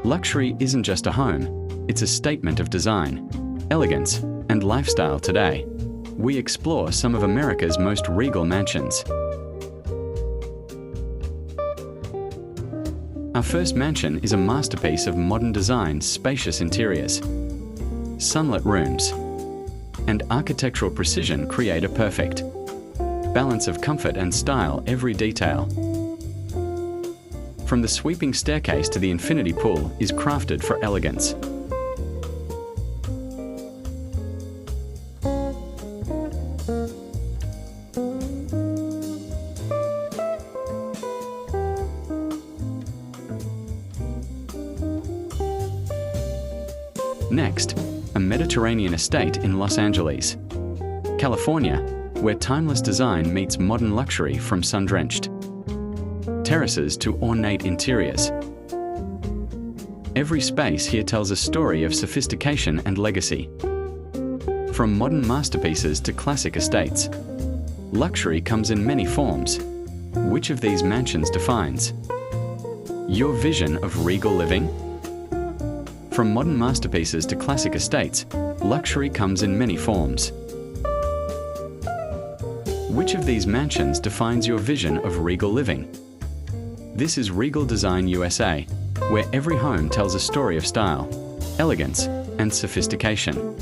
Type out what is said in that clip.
Luxury isn't just a home, it's a statement of design, elegance, and lifestyle today. We explore some of America's most regal mansions. Our first mansion is a masterpiece of modern design, spacious interiors, sunlit rooms, and architectural precision create a perfect balance of comfort and style, every detail. From the sweeping staircase to the infinity pool is crafted for elegance. Next, a Mediterranean estate in Los Angeles, California, where timeless design meets modern luxury, from sun-drenched terraces to ornate interiors. Every space here tells a story of sophistication and legacy. From modern masterpieces to classic estates, luxury comes in many forms. Which of these mansions defines your vision of regal living? From modern masterpieces to classic estates, luxury comes in many forms. Which of these mansions defines your vision of regal living? This is Regal Design USA, where every home tells a story of style, elegance, and sophistication.